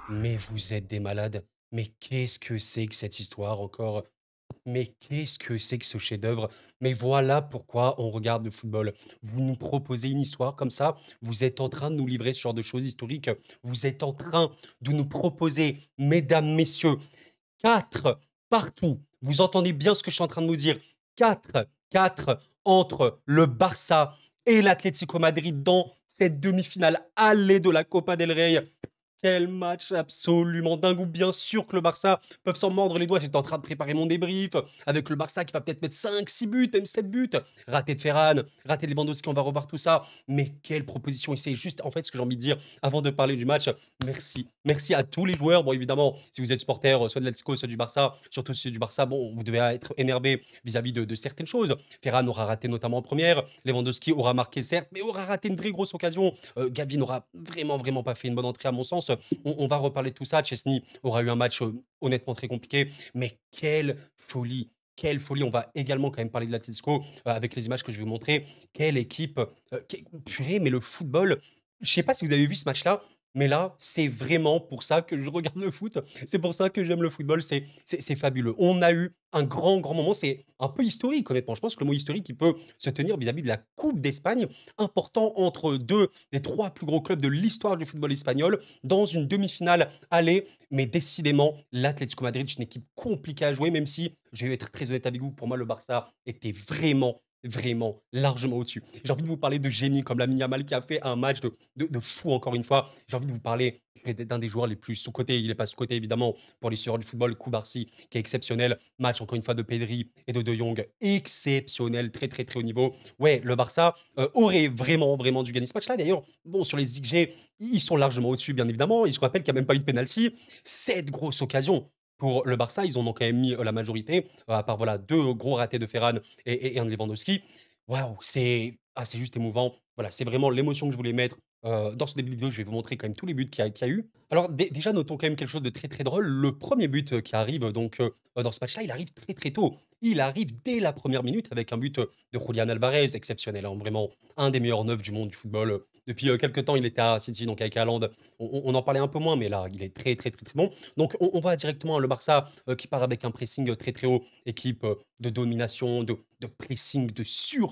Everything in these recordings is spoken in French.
Mais vous êtes des malades. Mais qu'est-ce que c'est que cette histoire encore? Mais qu'est-ce que c'est que ce chef-d'œuvre? Mais voilà pourquoi on regarde le football. Vous nous proposez une histoire comme ça, vous êtes en train de nous livrer ce genre de choses historiques. Vous êtes en train de nous proposer, mesdames, messieurs, 4 partout. Vous entendez bien ce que je suis en train de vous dire. 4 entre le Barça et l'Atlético Madrid dans cette demi-finale aller de la Copa del Rey. Quel match absolument dingue, ou bien sûr que le Barça peuvent s'en mordre les doigts. J'étais en train de préparer mon débrief avec le Barça qui va peut-être mettre 5, 6 buts, même 7 buts. Raté de Ferran, raté de Lewandowski, on va revoir tout ça. Mais quelle proposition! Et c'est juste, en fait, ce que j'ai envie de dire avant de parler du match. Merci. Merci à tous les joueurs. Bon, évidemment, si vous êtes supporter, soit de l'Atlético, soit du Barça, surtout ceux du Barça, bon, vous devez être énervé vis-à-vis de certaines choses. Ferran aura raté notamment en première. Lewandowski aura marqué, certes, mais aura raté une vraie grosse occasion. Gavi n'aura vraiment, vraiment pas fait une bonne entrée, à mon sens. On va reparler de tout ça. Chesney aura eu un match honnêtement très compliqué, mais quelle folie! Quelle folie! On va également quand même parler de l'Atlético avec les images que je vais vous montrer. Quelle équipe! Purée, mais le football, je sais pas si vous avez vu ce match-là, mais là, c'est vraiment pour ça que je regarde le foot. C'est pour ça que j'aime le football. C'est fabuleux. On a eu un grand, grand moment. C'est un peu historique, honnêtement. Je pense que le mot historique, il peut se tenir vis-à-vis de la Coupe d'Espagne, important entre deux des trois plus gros clubs de l'histoire du football espagnol, dans une demi-finale aller. Mais décidément, l'Atlético Madrid, c'est une équipe compliquée à jouer, même si, je vais être très honnête avec vous, pour moi, le Barça était vraiment, vraiment largement au-dessus. J'ai envie de vous parler de génie comme Lamine Yamal qui a fait un match de fou encore une fois. J'ai envie de vous parler d'un des joueurs les plus sous-cotés. Il n'est pas sous-coté évidemment pour les suiveurs du football, Koubarsi, qui est exceptionnel. Match encore une fois de Pedri et de Jong, exceptionnel, très très très haut niveau. Ouais, le Barça aurait vraiment vraiment dû gagner ce match-là. D'ailleurs, bon, sur les XG, ils sont largement au-dessus, bien évidemment. Et je rappelle qu'il n'y a même pas eu de penalty. Cette grosse occasion pour le Barça, ils en ont quand même mis la majorité, à part voilà, deux gros ratés de Ferran et un de Lewandowski. Waouh, c'est juste émouvant. Voilà, c'est vraiment l'émotion que je voulais mettre. Dans ce début de vidéo, je vais vous montrer quand même tous les buts qu'il y a eu. Alors déjà, notons quand même quelque chose de très, très drôle. Le premier but, qui arrive donc, dans ce match-là, il arrive très, très tôt. Il arrive dès la première minute avec un but, de Julian Alvarez, exceptionnel, hein, vraiment un des meilleurs neufs du monde du football. Depuis, quelque temps, il était à City, donc avec Haaland. On en parlait un peu moins, mais là, il est très, très, très, très bon. Donc on va directement à le Barça, qui part avec un pressing, très, très haut, équipe, de domination, de pressing, de sur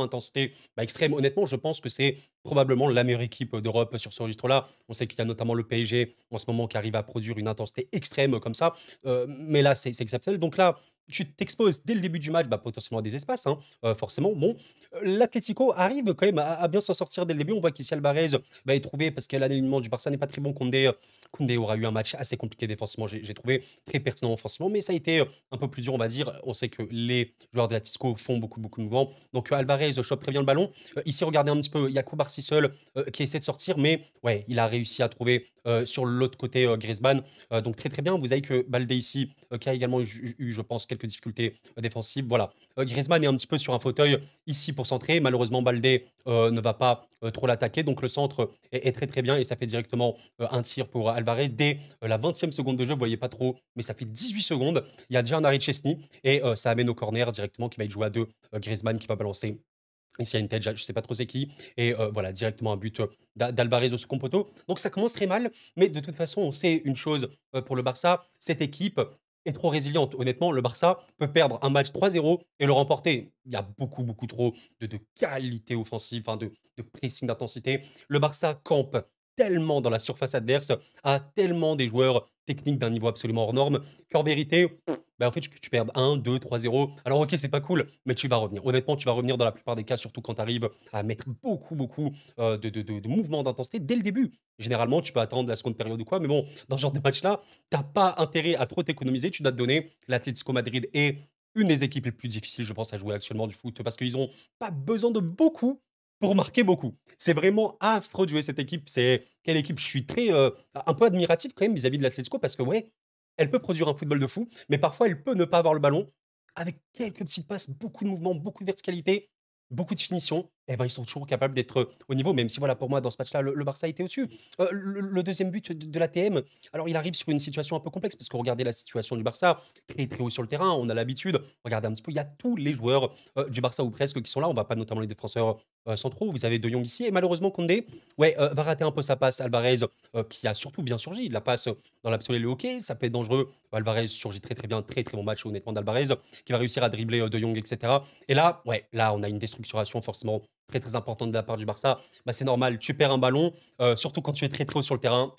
intensité, bah, extrême. Honnêtement, je pense que c'est probablement la meilleure équipe d'Europe sur ce registre-là. On sait qu'il y a notamment le PSG en ce moment qui arrive à produire une intensité extrême comme ça. Mais là, c'est exceptionnel. Donc là, tu t'exposes dès le début du match, bah, potentiellement à des espaces, hein, forcément. Bon, l'Atlético arrive quand même à bien s'en sortir dès le début. On voit qu'ici Alvarez va y trouver parce que l'alignement du Barça n'est pas très bon. Koundé aura eu un match assez compliqué défensivement, j'ai trouvé très pertinent offensivement, mais ça a été un peu plus dur, on va dire. On sait que les joueurs de l'Atlético font beaucoup, beaucoup de mouvements. Donc Alvarez chope très bien le ballon. Ici, regardez un petit peu, il y a Koubarsi seul qui essaie de sortir, mais ouais, il a réussi à trouver sur l'autre côté Griezmann. Donc très très bien. Vous avez que Balde ici, qui a également eu, je pense, quelques difficultés défensives. Voilà. Griezmann est un petit peu sur un fauteuil ici pour centrer. Malheureusement, Baldé ne va pas trop l'attaquer. Donc le centre est très très bien et ça fait directement un tir pour Alvarez dès la 20e seconde de jeu. Vous voyez pas trop, mais ça fait 18 secondes. Il y a déjà un arrêt de Chesney et ça amène au corner directement qui va être joué à deux. Griezmann qui va balancer. Ici, il y a une tête, je ne sais pas trop c'est qui. Et voilà, directement un but d'Alvarez au second poteau. Donc ça commence très mal, mais de toute façon, on sait une chose pour le Barça, cette équipe est trop résiliente. Honnêtement, le Barça peut perdre un match 3-0 et le remporter. Il y a beaucoup, beaucoup trop de qualité offensive, enfin de pressing d'intensité. Le Barça campe tellement dans la surface adverse, a tellement des joueurs techniques d'un niveau absolument hors norme, qu'en vérité, bah, en fait, tu perds 1, 2, 3-0. Alors OK, c'est pas cool, mais tu vas revenir. Honnêtement, tu vas revenir dans la plupart des cas, surtout quand tu arrives à mettre beaucoup, beaucoup, de mouvements d'intensité dès le début. Généralement, tu peux attendre la seconde période ou quoi, mais bon, dans ce genre de match-là, tu pas intérêt à trop t'économiser. Tu dois te donner. L'Atlético Madrid est une des équipes les plus difficiles, je pense, à jouer actuellement du foot parce qu'ils ont pas besoin de beaucoup pour marquer beaucoup. C'est vraiment affreux de jouer cette équipe. C'est quelle équipe? Je suis très, un peu admiratif quand même vis-à-vis de l'Atlético parce que ouais, elle peut produire un football de fou, mais parfois elle peut ne pas avoir le ballon. Avec quelques petites passes, beaucoup de mouvements, beaucoup de verticalité, beaucoup de finition. eh ben, ils sont toujours capables d'être, au niveau, même si voilà, pour moi, dans ce match-là, le Barça était au-dessus. Le 2e but de l'ATM, alors il arrive sur une situation un peu complexe parce que regardez la situation du Barça, très, très haut sur le terrain, on a l'habitude. Regardez un petit peu, il y a tous les joueurs, du Barça ou presque qui sont là. On va pas notamment les défenseurs, centraux. Vous avez De Jong ici et malheureusement Koundé, ouais, va rater un peu sa passe. Alvarez, qui a surtout bien surgi. La passe, dans l'absolu, elle est OK, ça peut être dangereux. Alvarez surgit très, très bien, très, très bon match honnêtement d'Alvarez, qui va réussir à dribbler, De Jong et cetera. Et là, ouais, là, on a une déstructuration forcément très, très importante de la part du Barça. Bah, c'est normal, tu perds un ballon, surtout quand tu es très, très haut sur le terrain.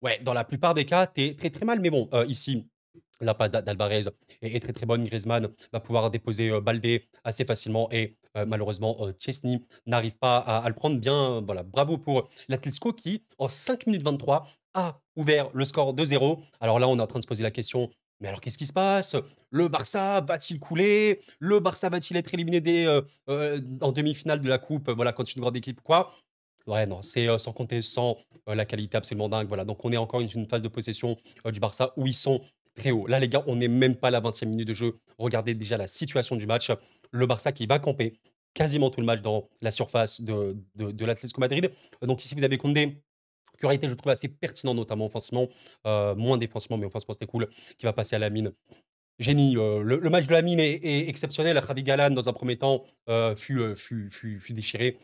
Ouais, dans la plupart des cas, tu es très, très mal. Mais bon, ici, la passe d'Alvarez est très, très bonne. Griezmann va pouvoir déposer, Baldé assez facilement et malheureusement, Chesney n'arrive pas à le prendre bien. Voilà, bravo pour l'Atlético qui, en 5 minutes 23, a ouvert le score 2-0. Alors là, on est en train de se poser la question: «Mais alors qu'est-ce qui se passe? Le Barça va-t-il couler? Le Barça va-t-il être éliminé en demi-finale de la coupe, voilà, contre une grande équipe ou quoi?» Ouais, non, c'est, sans compter sans, la qualité absolument dingue, voilà. Donc on est encore une phase de possession, du Barça où ils sont très hauts. Là, les gars, on n'est même pas à la 20e minute de jeu. Regardez déjà la situation du match. Le Barça qui va camper quasiment tout le match dans la surface de l'Atlético Madrid. Donc ici, vous avez Koundé, qui aurait été, je trouve, assez pertinent, notamment offensivement, moins défensivement, mais offensivement, c'était cool, qui va passer à Lamine. Génie, le match de Lamine est exceptionnel. Javi Galán, dans un premier temps, fut déchiré.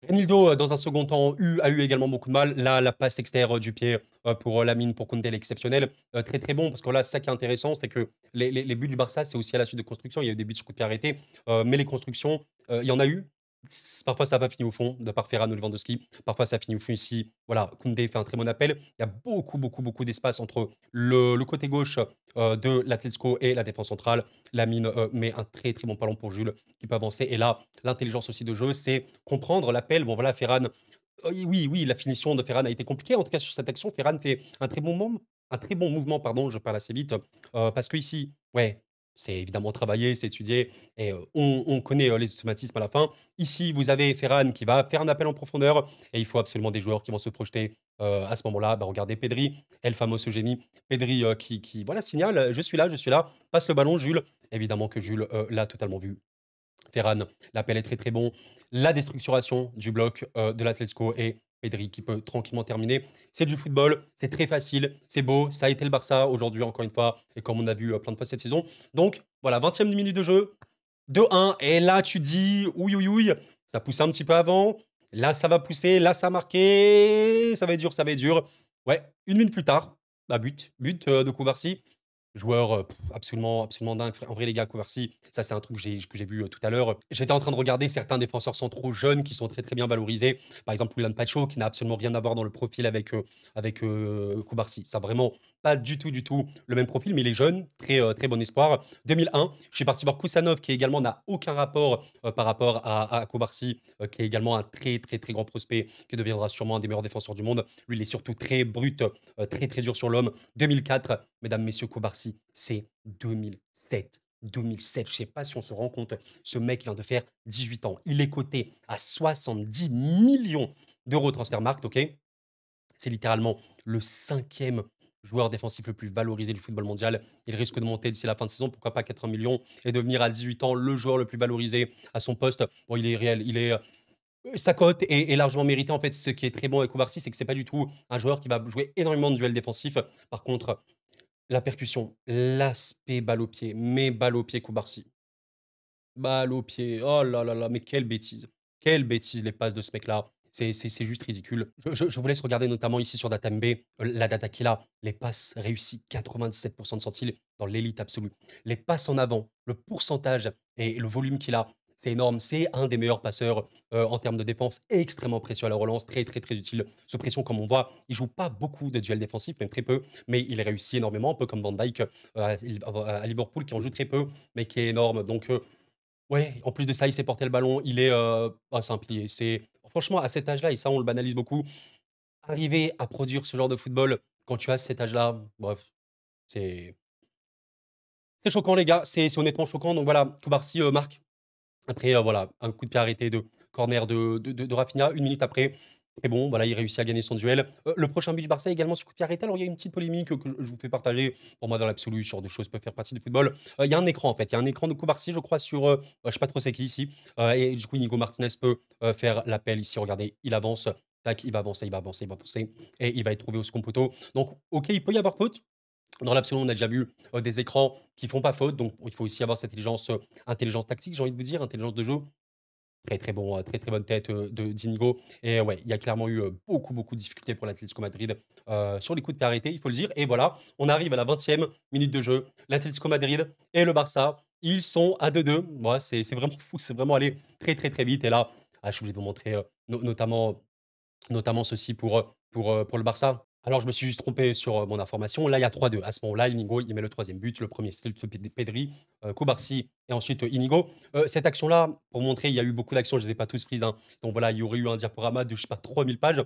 Renildo, dans un second temps, a eu également beaucoup de mal. Là, la passe extérieure du pied, pour, Lamine, pour Koundé, elle est exceptionnelle. Très, très bon parce que là, c'est ça qui est intéressant, c'est que les buts du Barça, c'est aussi à la suite de construction. Il y a eu des buts sur coup de pied arrêtés, mais les constructions, il y en a eu. Parfois, ça n'a pas fini au fond, de par Ferran ou Lewandowski. Parfois, ça finit au fond ici. Voilà, Koundé fait un très bon appel. Il y a beaucoup, beaucoup, beaucoup d'espace entre le côté gauche, de l'Atlético et la défense centrale. Lamine, met un très, très bon ballon pour Jules qui peut avancer et là, l'intelligence aussi de jeu, c'est comprendre l'appel. Bon voilà, Ferran, oui, oui, oui, la finition de Ferran a été compliquée. En tout cas, sur cette action, Ferran fait un très bon mouvement, pardon, je parle assez vite, parce qu'ici, ouais, c'est évidemment travaillé, c'est étudié et on connaît, les automatismes à la fin. Ici, vous avez Ferran qui va faire un appel en profondeur et il faut absolument des joueurs qui vont se projeter, à ce moment-là. Bah, regardez Pedri, El Famoso génie. Pedri, qui voilà, signale, je suis là, passe le ballon, Jules». Évidemment que Jules, l'a totalement vu. Ferran, l'appel est très, très bon. La déstructuration du bloc, de l'Atlético et Pedri qui peut tranquillement terminer. C'est du football, c'est très facile, c'est beau. Ça a été le Barça aujourd'hui, encore une fois, et comme on a vu, plein de fois cette saison. Donc voilà, 20e minute de jeu, 2-1 et là, tu dis: «Ouï, ouï, ouï», ça pousse un petit peu avant. Là, ça va pousser, là, ça a marqué, ça va être dur, ça va être dur. Ouais, 1 minute plus tard, bah, but, de Cubarsí. Joueur, absolument absolument dingue. En vrai, les gars, Cubarsí, ça, c'est un truc que j'ai vu, tout à l'heure. J'étais en train de regarder certains défenseurs centraux jeunes qui sont très, très bien valorisés. Par exemple, Willian Pacho, qui n'a absolument rien à voir dans le profil avec Cubarsí. Ça a vraiment pas du tout le même profil, mais il est jeune, très, très bon espoir. 2001, je suis parti voir Kusanov, qui également n'a aucun rapport, par rapport à Cubarsí, qui est également un très, très, très grand prospect, qui deviendra sûrement un des meilleurs défenseurs du monde. Lui, il est surtout très brut, très, très dur sur l'homme. 2004, mesdames, messieurs, Cubarsí, c'est 2007. 2007, je sais pas si on se rend compte, ce mec vient de faire 18 ans. Il est coté à 70 millions d'euros Transfermarkt, OK? C'est littéralement le 5e joueur défensif le plus valorisé du football mondial. Il risque de monter d'ici la fin de saison, pourquoi pas 80 millions et devenir à 18 ans le joueur le plus valorisé à son poste. Bon, il est réel, sa cote est largement méritée. En fait, ce qui est très bon avec Cubarsí, c'est que c'est pas du tout un joueur qui va jouer énormément de duels défensifs. Par contre, la percussion, l'aspect balle au pied, mais balle au pied Cubarsí. Balle au pied, oh là là là, mais quelle bêtise! Quelle bêtise les passes de ce mec-là. C'est juste ridicule. Je vous laisse regarder notamment ici sur Datamb, la data qu'il a. Les passes réussies, 97 de centile dans l'élite absolue. Les passes en avant, le pourcentage et le volume qu'il a, c'est énorme. C'est un des meilleurs passeurs, en termes de défense, extrêmement précieux à la relance, très, très, très utile. Sous pression, comme on voit, il joue pas beaucoup de duels défensifs, même très peu, mais il réussit énormément, un peu comme Van Dijk, à Liverpool qui en joue très peu, mais qui est énorme. Donc, ouais, en plus de ça, il sait porter le ballon, c'est un pilier. C'est franchement, à cet âge-là et ça, on le banalise beaucoup, arriver à produire ce genre de football quand tu as cet âge-là, bref, c'est c'est choquant les gars, c'est honnêtement choquant. Donc voilà, Cubarsí, marque. Après, voilà, un coup de pied arrêté de corner de Raphinha, 1 minute après. Très bon, voilà, il réussit à gagner son duel. Le prochain but du Barça également sur coup de pied arrêté. Alors il y a une petite polémique, que je vous fais partager. Pour moi, dans l'absolu, ce genre de choses peuvent faire partie du football. Il y a un écran en fait, il y a un écran de Cubarsí, je crois sur, je sais pas trop c'est qui ici, et du coup Inigo Martinez peut, faire l'appel ici. Regardez, il avance, tac, il va avancer, il va avancer, il va avancer et il va être trouvé au second poteau. Donc OK, il peut y avoir faute. Dans l'absolu, on a déjà vu, des écrans qui font pas faute, donc il faut aussi avoir cette intelligence tactique, j'ai envie de vous dire, intelligence de jeu. Très, très bon, très, très bonne tête, de d'Inigo et ouais, il y a clairement eu, beaucoup, beaucoup de difficultés pour l'Atlético Madrid, sur les coups de pied arrêtés, il faut le dire et voilà, on arrive à la 20e minute de jeu. L'Atlético Madrid et le Barça, ils sont à 2-2. Ouais, c'est vraiment fou, c'est vraiment allé très, très, très vite et là, je suis obligé de vous montrer, notamment ceci pour le Barça. Alors je me suis juste trompé sur, mon information. Là, il y a 3-2. À ce moment-là, Inigo, il met le troisième but. Le premier c'est Pedri, Cubarsí et ensuite, Inigo. Cette action-là, pour montrer, il y a eu beaucoup d'actions, je les ai pas tous prises, hein. Donc voilà, il y aurait eu un diaporama de, je sais pas, 3000 pages.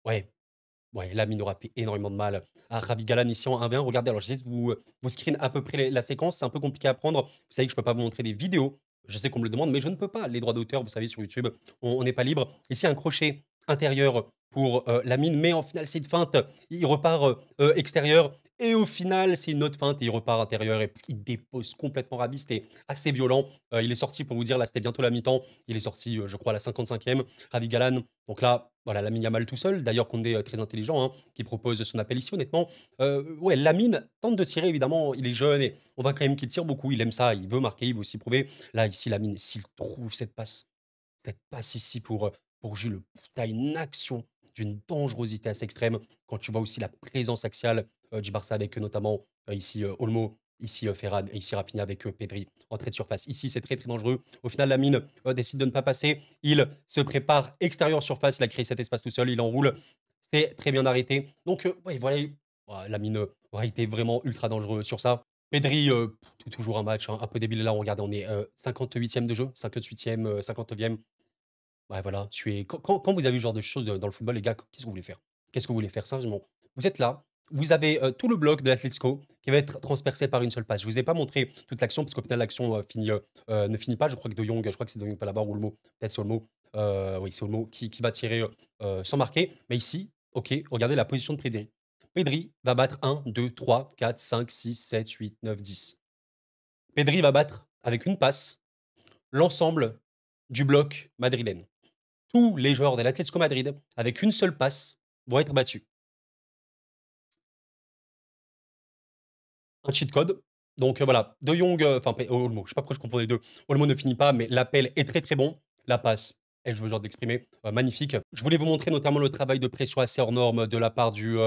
Ouais, ouais, Lamine aura fait énormément de mal à Ravi Galan ici en 1v1. Regardez, alors j'essaie de vous screen à peu près la séquence, c'est un peu compliqué à prendre. Vous savez que je peux pas vous montrer des vidéos. Je sais qu'on me le demande, mais je ne peux pas. Les droits d'auteur, vous savez, sur YouTube, on n'est pas libre. Ici, un crochet intérieur pour Lamine, mais en final, c'est une feinte. Il repart extérieur. Et au final, c'est une autre feinte et il repart intérieur et puis il dépose complètement Rabi. C'était assez violent. Il est sorti, pour vous dire, là, c'était bientôt la mi-temps. Il est sorti, je crois, à la 55e. Ravi Galan. Donc là, voilà, Lamine Yamal tout seul. D'ailleurs, Condé, très intelligent, hein, qui propose son appel ici, honnêtement. Ouais, Lamine tente de tirer, évidemment. Il est jeune et on voit quand même qu'il tire beaucoup. Il aime ça, il veut marquer, il veut aussi prouver. Là, ici, Lamine, s'il trouve cette passe ici pour Jules, tu as une action d'une dangerosité assez extrême. Quand tu vois aussi la présence axiale du Barça avec notamment ici Olmo, ici Ferran et ici Rafinha avec Pedri en trait de surface. Ici, c'est très très dangereux. Au final, Lamine décide de ne pas passer. Il se prépare extérieur surface. Il a créé cet espace tout seul. Il enroule. C'est très bien arrêté. Donc, ouais, voilà. Lamine aurait été vraiment ultra dangereux sur ça. Pedri, toujours un match un peu débile. Là, on regarde, on est 58e de jeu, 58e, 59e. Ouais, voilà, tu es quand vous avez ce genre de choses, dans le football, les gars, qu'est-ce que vous voulez faire? Qu'est-ce que vous voulez faire? Sérieusement, vous êtes là, vous avez, tout le bloc de l'Atlético qui va être transpercé par une seule passe. Je vous ai pas montré toute l'action parce qu'au final l'action, ne finit pas. Je crois que De Jong, je crois que c'est De Jong pas là-bas ou Olmo, peut-être c'est Olmo, oui, c'est Olmo qui va tirer, sans marquer. Mais ici, OK, regardez la position de Pedri. Pedri va battre 1, 2, 3, 4, 5, 6, 7, 8, 9, 10. Pedri va battre, avec une passe, l'ensemble du bloc madrilène. Tous les joueurs de l'Atlético Madrid, avec une seule passe, vont être battus. Un cheat code. Donc voilà, De Jong, enfin Olmo, je sais pas pourquoi je confonds les 2. Olmo ne finit pas, mais l'appel est très, très bon. La passe, et je veux le genre d'exprimer, magnifique. Je voulais vous montrer notamment le travail de pression assez hors norme de la part du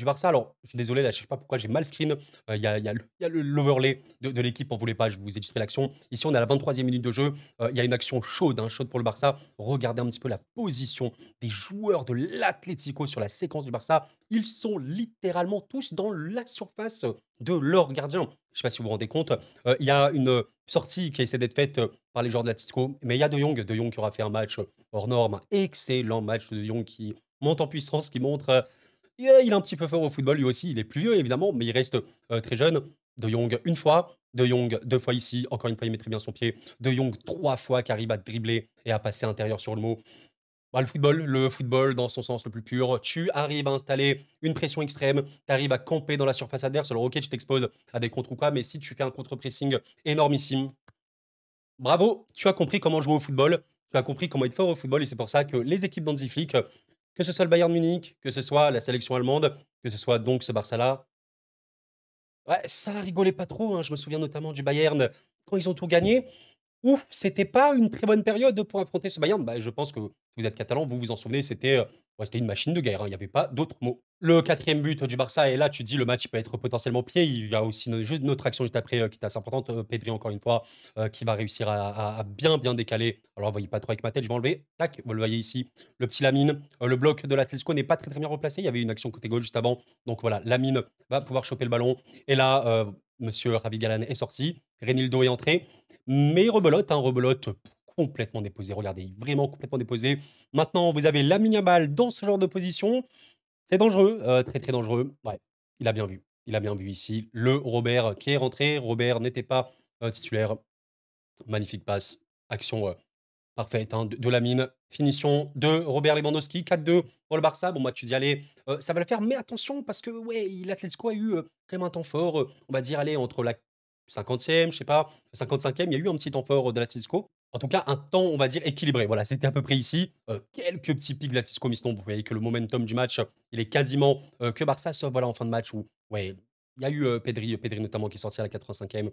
Barça. Alors, je suis désolé, là, je sais pas pourquoi j'ai mal screen. Il y a l'overlay de l'équipe, on voulait pas, je vous ai illustré l'action. Ici, on est à la 23e minute de jeu. Il y a une action chaude, hein, chaude pour le Barça. Regardez un petit peu la position des joueurs de l'Atlético sur la séquence du Barça. Ils sont littéralement tous dans la surface de leur gardien. Je sais pas si vous vous rendez compte. Il y a une sortie qui essaie d'être faite par les joueurs de l'Atlético, mais il y a De Jong qui aura fait un match hors norme, un excellent match de Jong qui monte en puissance, qui montre il est un petit peu fort au football lui aussi. Il est plus vieux évidemment, mais il reste très jeune. De Jong une fois, De Jong deux fois ici, encore une fois il met très bien son pied. De Jong trois fois qui arrive à dribbler et à passer intérieur sur le mot. Bah, le football dans son sens le plus pur, tu arrives à installer une pression extrême, tu arrives à camper dans la surface adverse. Alors OK, tu t'exposes à des contres ou quoi, mais si tu fais un contre-pressing énormissime, bravo, tu as compris comment jouer au football, tu as compris comment être fort au football et c'est pour ça que les équipes d'Hansi Flick, que ce soit le Bayern Munich, que ce soit la sélection allemande, que ce soit donc ce Barça-là, ouais, ça rigolait pas trop, hein. Je me souviens notamment du Bayern quand ils ont tout gagné. Ouf, c'était pas une très bonne période pour affronter ce Bayern. Bah, je pense que vous êtes catalan, vous vous en souvenez, ouais, c'était une machine de guerre, hein, il n'y avait pas d'autre mot. Le quatrième but du Barça et là, tu te dis: «Le match, il peut être potentiellement plié». Il y a aussi juste une autre action juste après, qui est assez importante, Pedri encore une fois, qui va réussir à bien, bien décaler. Alors, vous voyez pas trop avec ma tête, je vais enlever. Tac, vous le voyez ici, le petit Lamine. Le bloc de l'Atlético n'est pas très, très bien replacé. Il y avait une action côté gauche juste avant. Donc voilà, Lamine va pouvoir choper le ballon et là, monsieur Ravi Galan est sorti. Renildo est entré. Mais rebelote, hein, rebelote complètement déposé. Regardez, vraiment complètement déposé. Maintenant, vous avez Lamine Yamal dans ce genre de position. C'est dangereux, très, très dangereux. Ouais, il a bien vu. Il a bien vu ici. Le Robert qui est rentré. Robert n'était pas titulaire. Magnifique passe. Action Parfait, hein, de Lamine. Finition de Robert Lewandowski, 4-2 pour le Barça. Bon, moi, tu dis: «Allez, ça va le faire», mais attention parce que, ouais, l'Atlético a eu, quand même un temps fort, on va dire, allez, entre la 50e, je sais pas, 55e, il y a eu un petit temps fort, de l'Atlético. En tout cas, un temps, on va dire, équilibré. Voilà, c'était à peu près ici. Quelques petits pics de l'Atlético, mais sinon, vous voyez que le momentum du match, il est quasiment, que Barça, sauf, voilà, en fin de match où, ouais, il y a eu, Pedri notamment qui est sorti à la 85e,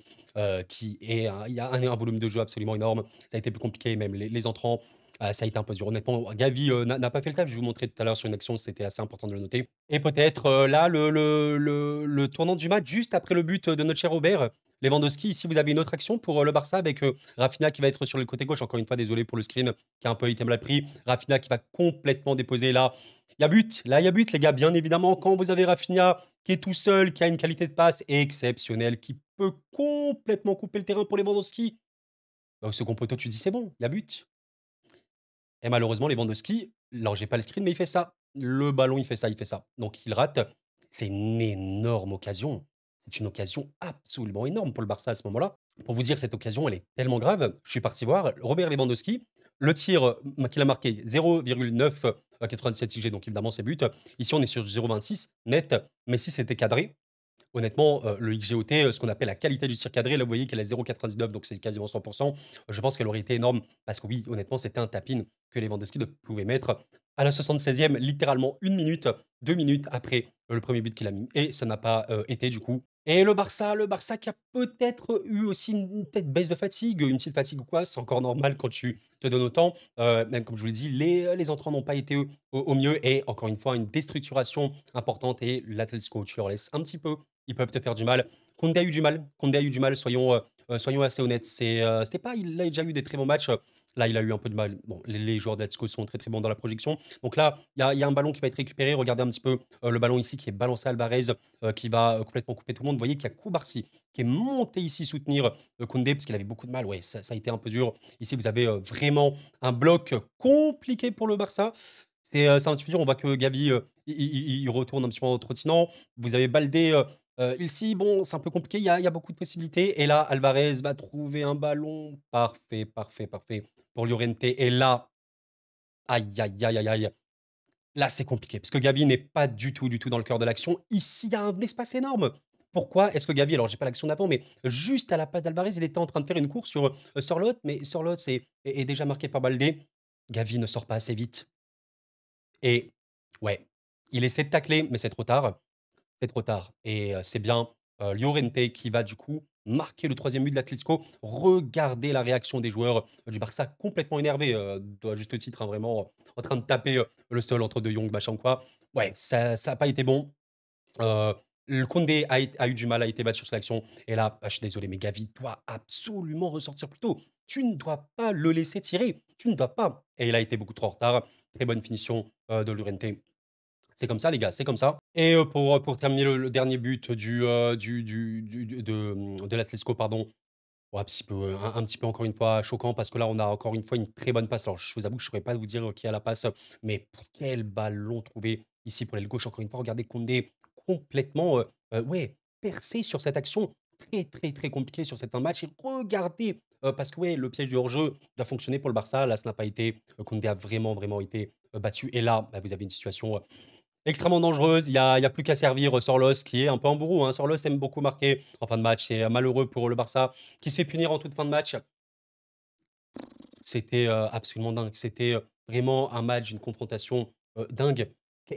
qui est il y a un volume de jeu absolument énorme. Ça a été plus compliqué, même les entrants, ça a été un peu dur. Honnêtement, Gavi, n'a pas fait le taf. Je vais vous montrer tout à l'heure sur une action, c'était assez important de le noter. Et peut-être, là, le tournant du match, juste après le but, de notre cher Robert Lewandowski. Ici, vous avez une autre action pour, le Barça avec, Raphinha qui va être sur le côté gauche. Encore une fois, désolé pour le screen qui a un peu été mal pris. Raphinha qui va complètement déposer là. Il y a but, là, il y a but, les gars, bien évidemment. Quand vous avez Raphinha qui est tout seul, qui a une qualité de passe exceptionnelle, qui peut complètement couper le terrain pour Lewandowski. Donc, second poteau, tu dis: «C'est bon, il y a but». Et malheureusement, Lewandowski, alors j'ai pas le screen, mais il fait ça. Le ballon, il fait ça, il fait ça. Donc il rate. C'est une énorme occasion. C'est une occasion absolument énorme pour le Barça à ce moment-là. Pour vous dire, cette occasion, elle est tellement grave. Je suis parti voir Robert Lewandowski, le tir qu'il a marqué 0,9 97 XG, donc évidemment c'est but. Ici, on est sur 0,26 net, mais si c'était cadré, honnêtement, le XGOT, ce qu'on appelle la qualité du tir cadré, là, vous voyez qu'elle est à 0,99, donc c'est quasiment 100. Je pense qu'elle aurait été énorme parce que oui, honnêtement, c'était un tap-in que Lewandowski ne pouvait mettre à la 76e, littéralement 1 minute, 2 minutes après, le premier but qu'il a mis et ça n'a pas, été du coup. Et le Barça qui a peut-être eu aussi une petite baisse de fatigue, une petite fatigue ou quoi, c'est encore normal quand tu te donnes autant. Même comme je vous l'ai dit, les entrants n'ont pas été au mieux et encore une fois, une déstructuration importante et l'Atlético, tu leur laisses un petit peu, ils peuvent te faire du mal. Koundé a eu du mal. Koundé a eu du mal, soyons assez honnêtes. C'était pas il a déjà eu des très bons matchs. Là, il a eu un peu de mal. Bon, les joueurs d'Atletico sont très, très bons dans la projection. Donc là, il y a un ballon qui va être récupéré. Regardez un petit peu, le ballon ici qui est balancé à Alvarez, qui va, complètement couper tout le monde. Vous voyez qu'il y a Koubarsi qui est monté ici soutenir, Koundé parce qu'il avait beaucoup de mal. Ouais, ça a été un peu dur. Ici, vous avez, vraiment un bloc compliqué pour le Barça. C'est un petit peu dur. On voit que Gavi, il retourne un petit peu en trottinant. Vous avez Baldé, ici, bon, c'est un peu compliqué, il y a beaucoup de possibilités et là, Alvarez va trouver un ballon parfait, parfait, parfait pour Llorente et là, aïe, aïe, aïe, aïe, aïe, là, c'est compliqué parce que Gavi n'est pas du tout dans le cœur de l'action. Ici, il y a un espace énorme. Pourquoi est-ce que Gavi, alors j'ai pas l'action d'avant, mais juste à la passe d'Alvarez, il était en train de faire une course sur, Sorloth, mais Sorloth est déjà marqué par Baldé. Gavi ne sort pas assez vite et ouais, il essaie de tacler, mais c'est trop tard. C'est trop tard et c'est bien, Llorente qui va du coup marquer le troisième but de l'Atlético. Regardez la réaction des joueurs, du Barça complètement énervés, à juste titre, hein, vraiment, en train de taper, le sol entre De Jong, machin ou quoi. Ouais, ça a pas été bon. Heu, le Koundé a eu du mal, a été battu sur l'action et là, je suis désolé, mais Gavi doit absolument ressortir plus tôt. Tu ne dois pas le laisser tirer, tu ne dois pas et il a été beaucoup trop en retard. Très bonne finition, de Llorente. C'est comme ça les gars, c'est comme ça et pour terminer le dernier but de l'Atlético pardon, ouais, un petit peu, un petit peu encore une fois choquant parce que là, on a encore une fois une très bonne passe. Alors je vous avoue que je ne saurais pas vous dire, qui a la passe, mais quel ballon trouvé ici pour l'aile gauche. Encore une fois, regardez Koundé complètement, ouais, percé sur cette action. Très, très, très compliqué sur cette fin de match et regardez, parce que ouais, le piège du hors-jeu doit fonctionner pour le Barça. Là, ça n'a pas été. Koundé a vraiment, vraiment été, battu et là, bah, vous avez une situation, extrêmement dangereuse, il y a plus qu'à servir, Sorlos qui est un peu en bourreau, hein. Sorlos aime beaucoup marquer en fin de match. C'est, malheureux pour le Barça qui se fait punir en toute fin de match. C'était, absolument dingue. C'était, vraiment un match, une confrontation, dingue.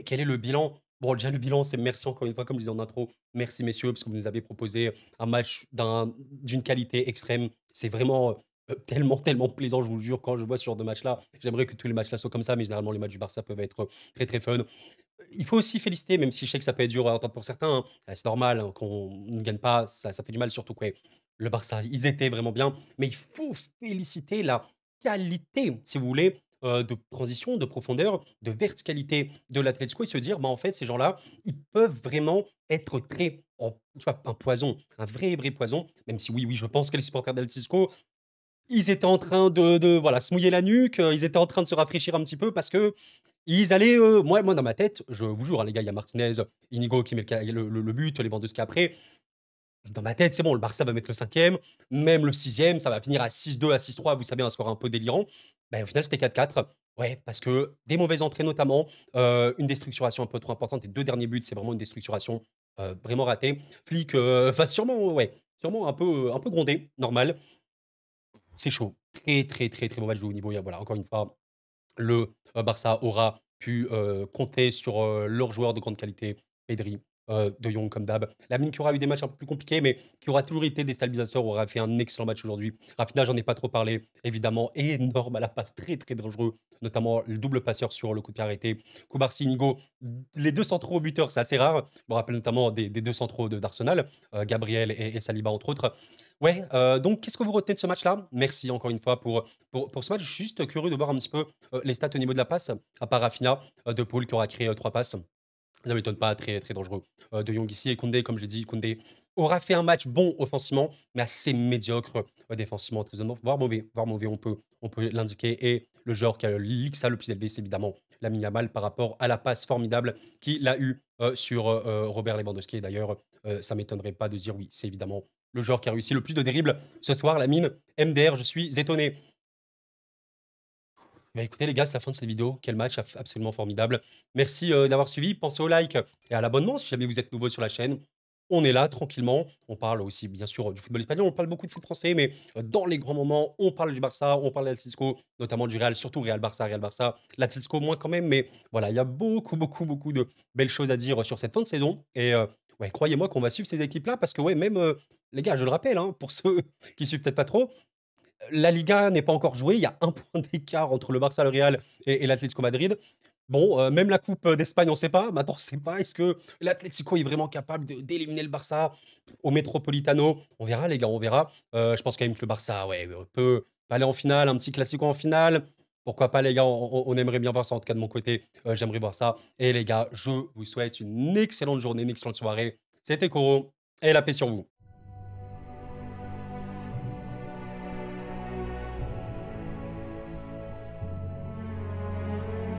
Quel est le bilan? Bon, déjà le bilan, c'est merci encore une fois, comme je disais en intro, merci messieurs, parce que vous nous avez proposé un match d'une qualité extrême. C'est vraiment, tellement, tellement plaisant, je vous le jure, quand je vois ce genre de match-là. J'aimerais que tous les matchs-là soient comme ça, mais généralement les matchs du Barça peuvent être, très, très fun. Il faut aussi féliciter, même si je sais que ça peut être dur à entendre pour certains, hein, c'est normal, hein, qu'on ne gagne pas, ça fait du mal, surtout que, ouais, le Barça, ils étaient vraiment bien, mais il faut féliciter la qualité, si vous voulez, de transition, de profondeur, de verticalité de l'Atlético et se dire: «Bah, en fait, ces gens-là, ils peuvent vraiment être très tu vois, un poison, un vrai, vrai poison», même si oui, oui, je pense que les supporters d'Atlético, ils étaient en train de voilà, se mouiller la nuque, ils étaient en train de se rafraîchir un petit peu parce que ils allaient, moi dans ma tête, je vous jure, hein, les gars, il y a Martinez, Inigo qui met le but, Lewandowski après. Dans ma tête, c'est bon, le Barça va mettre le cinquième, même le sixième, ça va finir à 6-2, à 6-3, vous savez, un score un peu délirant. Au final, c'était 4-4. Ouais, parce que des mauvaises entrées notamment, une déstructuration un peu trop importante. Les 2 derniers buts, c'est vraiment une déstructuration, vraiment ratée. Flick, va sûrement, ouais, sûrement un peu gronder, normal. C'est chaud. Très, très, très, très bon match de haut niveau. Il y a voilà, encore une fois, le, Barça aura pu, compter sur, leurs joueurs de grande qualité, Pedri, De Jong comme d'hab. Lamine qui aura eu des matchs un peu plus compliqués, mais qui aura toujours été des stabilisateurs, aura fait un excellent match aujourd'hui. Raphinha, j'en ai pas trop parlé, évidemment, énorme à la passe, très, très dangereux, notamment le double passeur sur le coup de pied arrêté. Koubarsi, Inigo, les 2 centraux au buteur, c'est assez rare. Je me rappelle notamment des 2 centraux d'Arsenal, Gabriel et Saliba entre autres. Ouais, donc qu'est-ce que vous retenez de ce match-là? Merci encore une fois pour ce match. Je suis juste curieux de voir un petit peu, les stats au niveau de la passe, à part Raphinha, De Paul qui aura créé, 3 passes. Ça m'étonne pas, très, très dangereux. De Jong ici et Koundé, comme je l'ai dit, Koundé aura fait un match bon offensivement, mais assez médiocre, défensivement, très honnêtement, voire mauvais, on peut l'indiquer et le joueur qui a l'IXA le plus élevé, c'est évidemment Lamine Yamal par rapport à la passe formidable qu'il a eue, sur, Robert Lewandowski et d'ailleurs, ça m'étonnerait pas de dire oui, c'est évidemment le joueur qui a réussi le plus de dribbles ce soir, Lamine. MDR, je suis étonné. Écoutez les gars, c'est la fin de cette vidéo. Quel match absolument formidable. Merci, d'avoir suivi. Pensez au like et à l'abonnement si jamais vous êtes nouveau sur la chaîne. On est là tranquillement. On parle aussi bien sûr du football espagnol, on parle beaucoup de foot français, mais dans les grands moments, on parle du Barça, on parle de l'Atlético, notamment du Real, surtout Real-Barça, Real-Barça. L'Atlético moins quand même, mais voilà, il y a beaucoup, beaucoup, beaucoup de belles choses à dire sur cette fin de saison et ouais, croyez-moi qu'on va suivre ces équipes-là parce que ouais, même, les gars, je le rappelle, hein, pour ceux qui suivent peut-être pas trop, la Liga n'est pas encore jouée. Il y a un point d'écart entre le Barça, le Real et l'Atlético Madrid. Bon, même la coupe, d'Espagne, on ne sait pas. Maintenant, on ne sait pas, est-ce que l'Atlético est vraiment capable d'éliminer le Barça au Metropolitano? On verra les gars, on verra. Je pense quand même que le Barça, ouais, peut aller en finale, un petit classico en finale. Pourquoi pas les gars? On aimerait bien voir ça, en tout cas de mon côté, j'aimerais voir ça et les gars, je vous souhaite une excellente journée, une excellente soirée. C'était Koro et la paix sur vous.